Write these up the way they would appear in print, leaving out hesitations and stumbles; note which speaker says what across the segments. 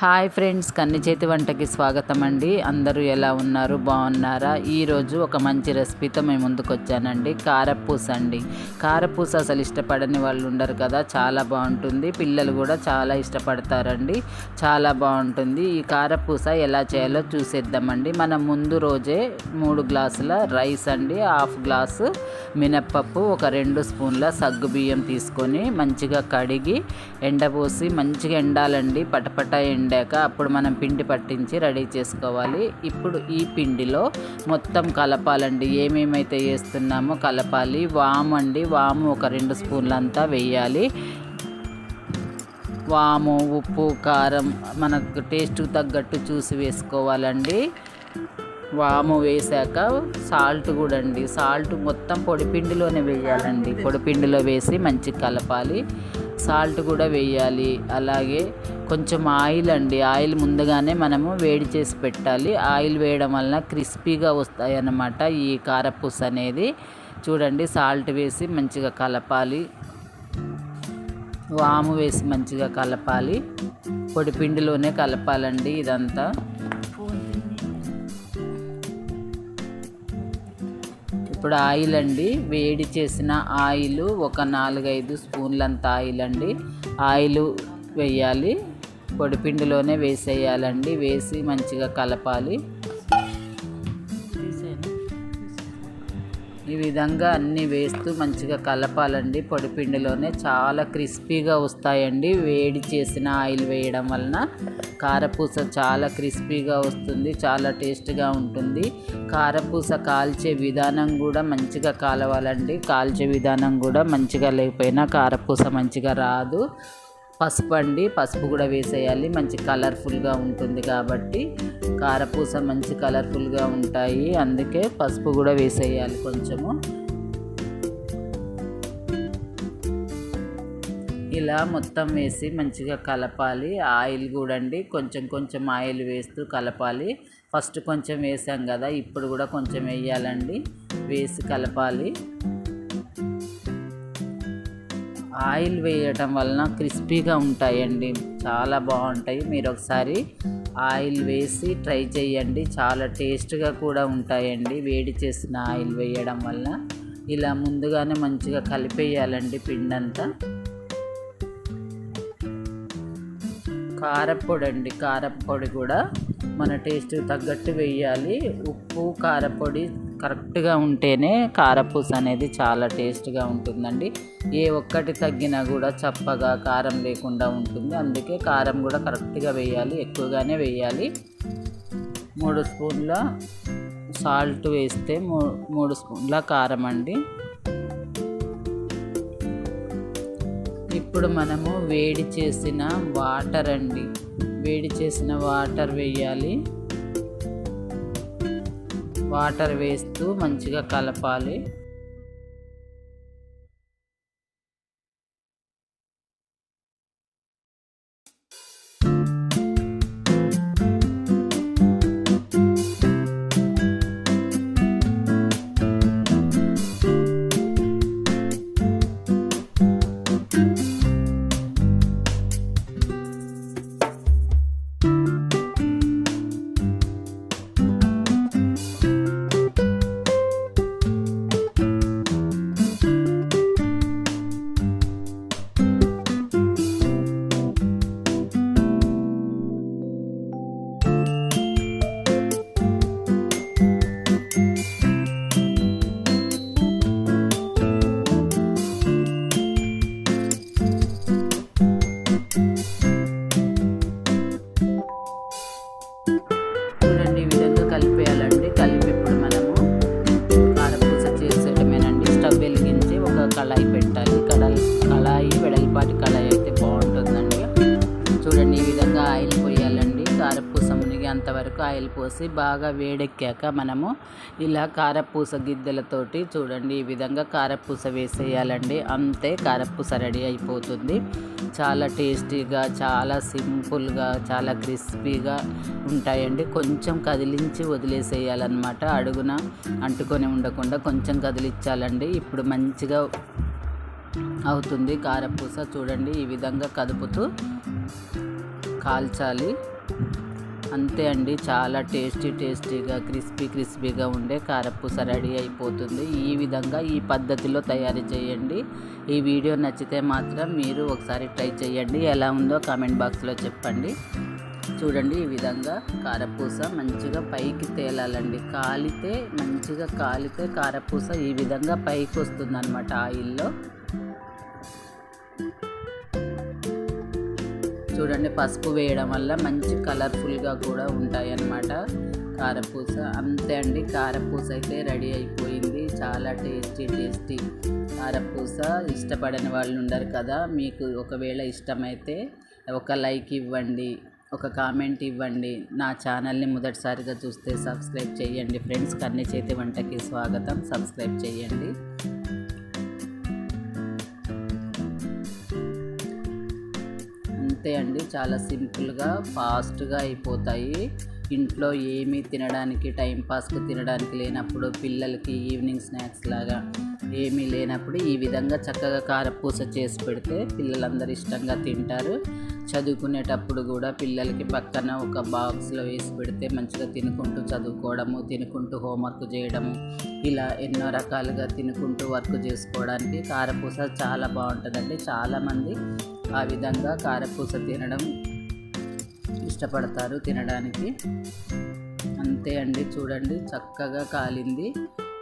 Speaker 1: Hi friends, కన్ని చేతి వంటకి స్వాగతం అండి. అందరూ ఎలా ఉన్నారు? బాగున్నారా? ఈరోజు ఒక మంచి రెసిపీతో మేము ముందుకు వచ్చానండి. కారపూస అండి. కారపూస అసలు ఇష్టపడని వాళ్ళు ఉండరు కదా, చాలా బాగుంటుంది. పిల్లలు కూడా చాలా ఇష్టపడతారండి, చాలా బాగుంటుంది. ఈ కారపూస ఎలా చేయాలో చూసేద్దామండి. మనం ముందు రోజే 3 గ్లాసుల రైస్ అండి, హాఫ్ గ్లాసు మినప్పప్పు, ఒక 2 స్పూన్ల సగ్గుబియ్యం తీసుకొని మంచిగా కడిగి ఎండపోసి మంచిగా ఎండాలండి. పటపట ఎండాక అప్పుడు మనం పిండి పట్టించి రెడీ చేసుకోవాలి. ఇప్పుడు ఈ పిండిలో మొత్తం కలపాలండి. ఏమేమైతే వేస్తున్నామో కలపాలి. వాము అండి, వాము ఒక 2 స్పూన్లంతా వేయాలి. వాము, ఉప్పు, కారం మనకు టేస్ట్ తగ్గట్టు చూసి వేసుకోవాలండి. వాము వేసాక సాల్ట్ కూడా అండి, సాల్ట్ మొత్తం పొడిపిండిలోనే వేయాలండి. పొడిపిండిలో వేసి మంచిగా కలపాలి. సాల్ట్ కూడా వేయాలి. అలాగే కొంచెం ఆయిల్ అండి, ఆయిల్ ముందుగానే మనము వేడి చేసి పెట్టాలి. ఆయిల్ వేయడం వలన క్రిస్పీగా వస్తాయి అన్నమాట ఈ కారపూస అనేది. చూడండి, సాల్ట్ వేసి మంచిగా కలపాలి. వాము వేసి మంచిగా కలపాలి. పొడిపిండిలోనే కలపాలండి ఇదంతా. ఇప్పుడు ఆయిల్ అండి, వేడి చేసిన ఆయిల్ ఒక 4-5 స్పూన్లంత ఆయిల్ అండి. ఆయిల్ వేయాలి, పొడిపిండిలోనే వేసేయాలండి. వేసి మంచిగా కలపాలి. ఈ విధంగా అన్నీ వేస్తూ మంచిగా కలపాలండి. పొడిపిండిలోనే చాలా క్రిస్పీగా వస్తాయండి. వేడి చేసిన ఆయిల్ వేయడం వలన కారపూస చాలా క్రిస్పీగా వస్తుంది, చాలా టేస్ట్గా ఉంటుంది. కారపూస కాల్చే విధానం కూడా మంచిగా కాలవాలండి. కాల్చే విధానం కూడా మంచిగా లేకపోయినా కారపూస మంచిగా రాదు. పసుపు అండి, పసుపు కూడా వేసేయాలి. మంచి కలర్ఫుల్గా ఉంటుంది కాబట్టి కారపూస మంచి కలర్ఫుల్గా ఉంటాయి, అందుకే పసుపు కూడా వేసేయాలి కొంచెము. ఇలా మొత్తం వేసి మంచిగా కలపాలి. ఆయిల్ కూడా అండి, కొంచెం కొంచెం ఆయిల్ వేస్తూ కలపాలి. ఫస్ట్ కొంచెం వేసాం కదా, ఇప్పుడు కూడా కొంచెం వేయాలండి. వేసి కలపాలి. ఆయిల్ వేయటం వలన క్రిస్పీగా ఉంటాయండి, చాలా బాగుంటాయి. మీరు ఒకసారి ఆయిల్ వేసి ట్రై చేయండి, చాలా టేస్ట్గా కూడా ఉంటాయండి వేడి చేసిన ఆయిల్ వేయడం వల్ల. ఇలా ముందుగానే మంచిగా కలిపేయాలండి పిండంతా. కారపొడి అండి, కారపొడి కూడా మన టేస్ట్ తగ్గట్టు వేయాలి. ఉప్పు, కారపొడి కరెక్ట్గా ఉంటేనే కారపూస అనేది చాలా టేస్ట్గా ఉంటుందండి. ఏ ఒక్కటి తగ్గినా కూడా చప్పగా కారం లేకుండా ఉంటుంది. అందుకే కారం కూడా కరెక్ట్గా వేయాలి, ఎక్కువగానే వేయాలి. 3 స్పూన్ల సాల్ట్ వేస్తే 3 స్పూన్ల కారం అండి. ఇప్పుడు మనము వేడి చేసిన వాటర్ అండి, వేడి చేసిన వాటర్ వేయాలి. వాటర్ వేస్తూ మంచిగా కలపాలి. కలిపేయాలండి. కలిపి ఇప్పుడు మనము కారపూస చేసేయడమేనండి. స్టవ్ వెలిగించి ఒక కళాయి పెట్టాలి. కళాయి వెడల్పాటి కళాయి అయితే బాగుంటుందండి. చూడండి, ఈ విధంగా ఆయిల్ పోయాలండి. కారపూస మునిగి అంతవరకు ఆయిల్ పోసి బాగా వేడెక్కాక మనము ఇలా కారపూస గిద్దెలతోటి చూడండి ఈ విధంగా కారపూస వేసేయాలండి. అంతే, కారపూస రెడీ అయిపోతుంది. చాలా టేస్టీగా, చాలా సింపుల్గా, చాలా క్రిస్పీగా ఉంటాయండి. కొంచెం కదిలించి వదిలేసేయాలన్నమాట, అడుగున అంటుకొని ఉండకుండా కొంచెం కదిలించాలండి. ఇప్పుడు మంచిగా అవుతుంది కారపూస. చూడండి, ఈ విధంగా కదుపుతూ కాల్చాలి. అంతే అండి, చాలా టేస్టీగా క్రిస్పీగా ఉండే కారపూస రెడీ అయిపోతుంది. ఈ విధంగా ఈ పద్ధతిలో తయారు చేయండి. ఈ వీడియో నచ్చితే మాత్రం మీరు ఒకసారి ట్రై చేయండి. ఎలా ఉందో కామెంట్ బాక్స్లో చెప్పండి. చూడండి, ఈ విధంగా కారపూస మంచిగా పైకి తేలాలండి. మంచిగా కాలితే కారపూస ఈ విధంగా పైకి వస్తుంది అన్నమాట ఆయిల్లో. చూడండి, పసుపు వేయడం వల్ల మంచి కలర్ఫుల్గా కూడా ఉంటాయి అన్నమాట కారపూస. అంతే అండి, కారపూస అయితే రెడీ అయిపోయింది. చాలా టేస్టీ కారపూస. ఇష్టపడని వాళ్ళు ఉండరు కదా, మీకు ఒకవేళ ఇష్టమైతే ఒక లైక్ ఇవ్వండి, ఒక కామెంట్ ఇవ్వండి. నా ఛానల్ని మొదటిసారిగా చూస్తే సబ్స్క్రైబ్ చేయండి ఫ్రెండ్స్. కన్ని చేతి వంటకి స్వాగతం. సబ్స్క్రైబ్ చేయండి. అంతే అండి, చాలా సింపుల్గా ఫాస్ట్గా అయిపోతాయి. ఇంట్లో ఏమీ తినడానికి టైంపాస్కి తినడానికి లేనప్పుడు, పిల్లలకి ఈవినింగ్ స్నాక్స్ లాగా ఏమీ లేనప్పుడు ఈ విధంగా చక్కగా కారపూస చేసి పెడితే పిల్లలందరూ ఇష్టంగా తింటారు. చదువుకునేటప్పుడు కూడా పిల్లలకి పక్కన ఒక బాక్స్లో వేసి పెడితే మంచిగా తినుకుంటూ చదువుకోవడము, తినుకుంటూ హోంవర్క్ చేయడము, ఇలా ఎన్నో రకాలుగా తినుకుంటూ వర్క్ చేసుకోవడానికి కారపూస చాలా బాగుంటుందండి. చాలామంది ఆ విధంగా కారపూస తినడం ఇష్టపడతారు తినడానికి. అంతే అండి, చూడండి చక్కగా కాలింది.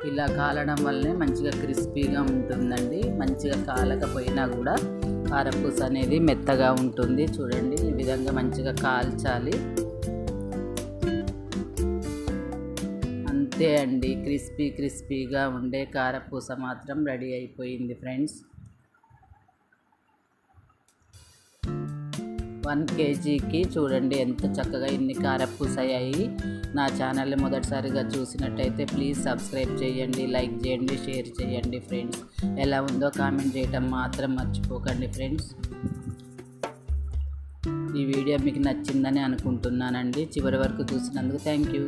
Speaker 1: ఇలా కాలడం వల్లనే మంచిగా క్రిస్పీగా ఉంటుందండి. మంచిగా కాలకపోయినా కూడా కారపూస అనేది మెత్తగా ఉంటుంది. చూడండి, ఈ విధంగా మంచిగా కాల్చాలి. అంతే అండి, క్రిస్పీగా ఉండే కారపూస మాత్రం రెడీ అయిపోయింది ఫ్రెండ్స్. 1 kgకి చూడండి ఎంత చక్కగా ఇన్ని కారపూస అయ్యాయి. నా ఛానల్ని మొదటిసారిగా చూసినట్టయితే ప్లీజ్ సబ్స్క్రైబ్ చేయండి, లైక్ చేయండి, షేర్ చేయండి ఫ్రెండ్స్. ఎలా ఉందో కామెంట్ చేయటం మాత్రం మర్చిపోకండి ఫ్రెండ్స్. ఈ వీడియో మీకు నచ్చిందని అనుకుంటున్నానండి. చివరి వరకు చూసినందుకు థ్యాంక్ యూ.